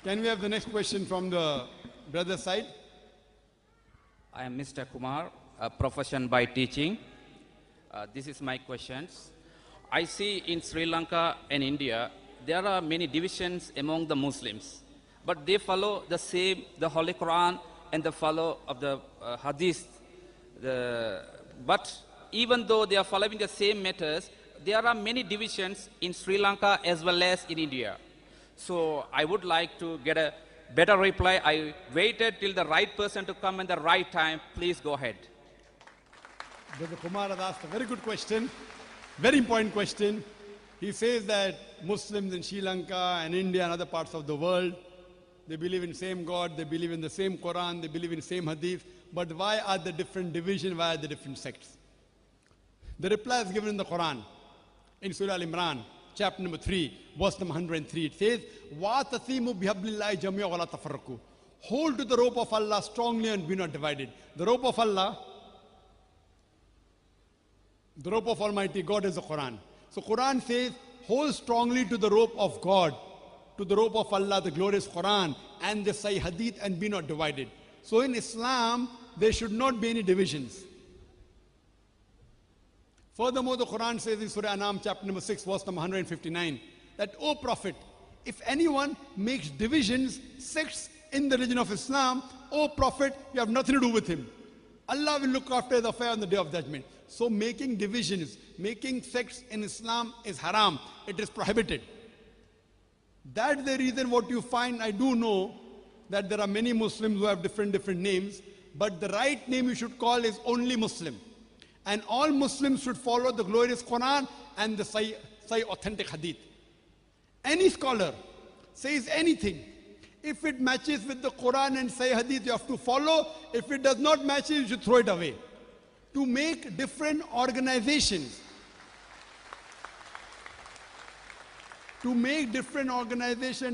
Can we have the next question from the brother side? I am Mr. Kumar, a profession by teaching. This is my questions. I see in Sri Lanka and India, there are many divisions among the Muslims, but they follow the same, the Holy Quran and the follow of the Hadith. But even though they are following the same matters, there are many divisions in Sri Lanka as well as in India. So I would like to get a better reply. I waited till the right person to come in the right time. Please go ahead. Brother Kumar has asked a very good question, very important question. He says that Muslims in Sri Lanka and India and other parts of the world, they believe in the same God, they believe in the same Quran, they believe in the same Hadith, but why are the different divisions, why are the different sects? The reply is given in the Quran, in Surah Al-Imran, chapter number 3, verse number 103. It says, وَاتَصِيمُوا بِحَبْلِ اللَّهِ جَمِيعًا وَلَا تَفَرَّقُوا. Hold to the rope of Allah strongly and be not divided. The rope of Allah, the rope of Almighty God is the Quran. So Quran says, hold strongly to the rope of God, to the rope of Allah, the glorious Quran, and the Sahih Hadith, and be not divided. So in Islam, there should not be any divisions. Furthermore, the Quran says in Surah Anam, chapter number 6, verse number 159, that, O Prophet, if anyone makes divisions, sects in the religion of Islam, O Prophet, you have nothing to do with him. Allah will look after his affair on the day of judgment. So making divisions, making sects in Islam is haram. It is prohibited. That's the reason what you find. I do know that there are many Muslims who have different names, but the right name you should call is only Muslim. And all Muslims should follow the glorious Quran and the Sahih authentic Hadith. Any scholar says anything, if it matches with the Quran and Sahih Hadith, you have to follow. If it does not match, you should throw it away. To make different organizations,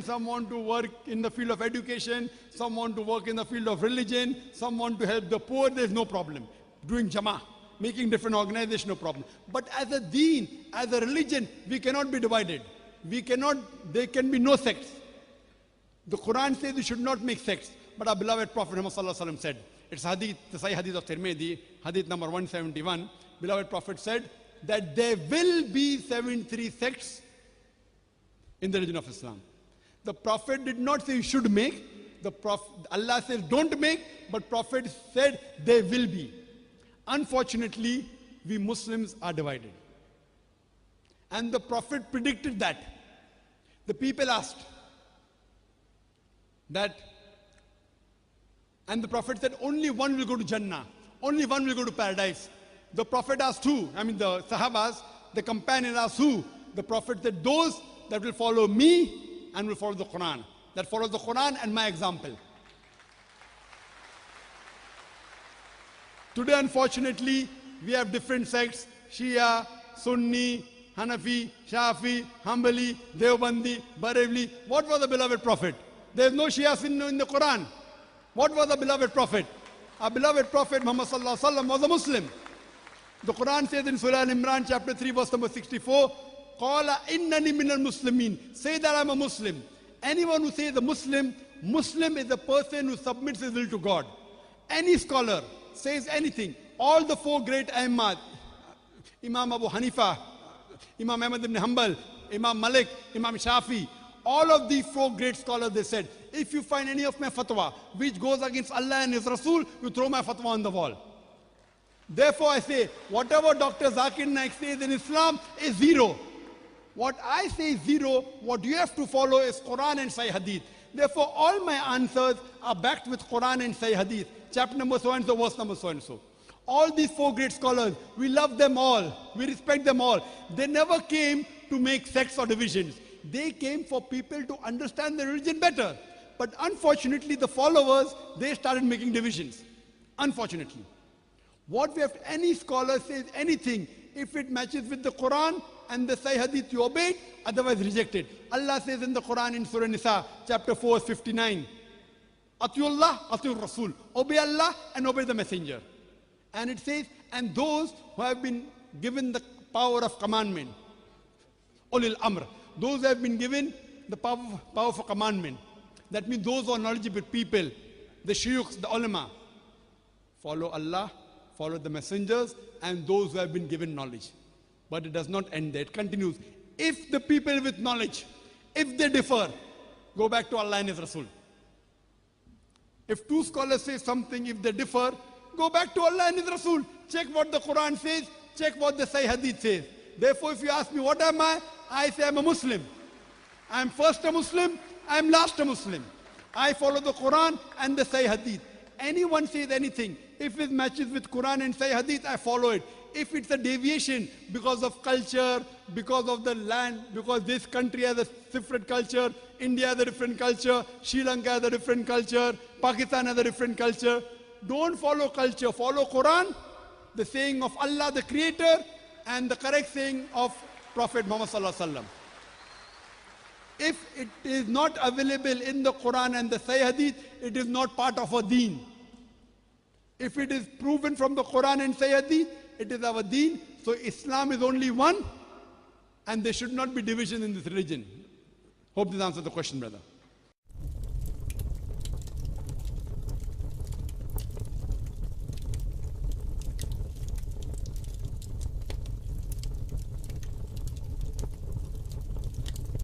some want to work in the field of education, some want to work in the field of religion, some want to help the poor, there's no problem. Doing Jama'ah, making different organizations, no problem. But as a deen, as a religion, we cannot be divided. There can be no sects. The Quran says we should not make sects. But our beloved Prophet Muhammad said, it's Hadith, the Sahih Hadith of Tirmidhi, Hadith number 171. Beloved Prophet said that there will be 73 sects in the religion of Islam. The Prophet did not say you should make. Allah says don't make, but Prophet said there will be. Unfortunately, we Muslims are divided. And the Prophet predicted that. The people asked that, and the Prophet said only one will go to Jannah, only one will go to paradise. The Prophet asked who? The Sahabas, the companions asked who? The Prophet said those that will follow me and will follow the Quran. That follows the Quran and my example. Today, unfortunately, we have different sects: Shia, Sunni, Hanafi, Shafi, Hanbali, Deobandi, Barelvi. What was the beloved Prophet? There is no Shia in the Quran. What was the beloved Prophet? Our beloved Prophet Muhammad sallallahu alaihi wasallam was a Muslim. The Quran says in Surah Al-Imran, chapter 3, verse number 64, Qala innani minal muslimin. Say that I'm a Muslim. Anyone who says a Muslim is a person who submits his will to God. Any scholar says anything. All the four great A'immad, Imam Abu Hanifa, Imam Ahmad ibn Hanbal, Imam Malik, Imam Shafi, all of these four great scholars, they said, if you find any of my fatwa which goes against Allah and His Rasul, you throw my fatwa on the wall. Therefore I say, whatever Dr. Zakir Naik says in Islam is zero. What I say is zero. What you have to follow is Quran and Sahih Hadith. Therefore all my answers are backed with Quran and Sahih Hadith. Chapter number so and so, verse number so and so. All these four great scholars, we love them all. We respect them all. They never came to make sects or divisions. They came for people to understand the religion better. But unfortunately, the followers, they started making divisions. Unfortunately. What we have to, any scholar says anything, if it matches with the Quran and the Sahih Hadith, you obey it, otherwise reject it. Allah says in the Quran in Surah Nisa, chapter 4, 59, Atiullah, Atiur Rasul. Obey Allah and obey the Messenger. And it says, and those who have been given the power of commandment, Ulil Amr, those who have been given the power for commandment, That means those who are knowledgeable people, the shuyukhs, the ulama, follow Allah, follow the messengers, and those who have been given knowledge. But it does not end there. It continues. If the people with knowledge, if they differ, go back to Allah and His Rasul. If two scholars say something, if they differ, go back to Allah and His Rasul. Check what the Quran says, check what the Sahih Hadith says. Therefore, if you ask me, what am I say I'm a Muslim. I'm first a Muslim, I'm last a Muslim. I follow the Quran and the Sahih Hadith. Anyone says anything, if it matches with Quran and Sahih Hadith, I follow it. If it's a deviation because of culture, because of the land, because this country has a different culture, India has a different culture, Sri Lanka has a different culture, Pakistan has a different culture, don't follow culture, follow Quran, the saying of Allah the Creator, and the correct saying of Prophet Muhammad Sallallahu Alaihi Wasallam. If it is not available in the Quran and the Sahih Hadith, it is not part of our deen. If it is proven from the Quran and Sahih Hadith, it is our deen. So Islam is only one, and there should not be division in this religion. Hope this answers the question, brother.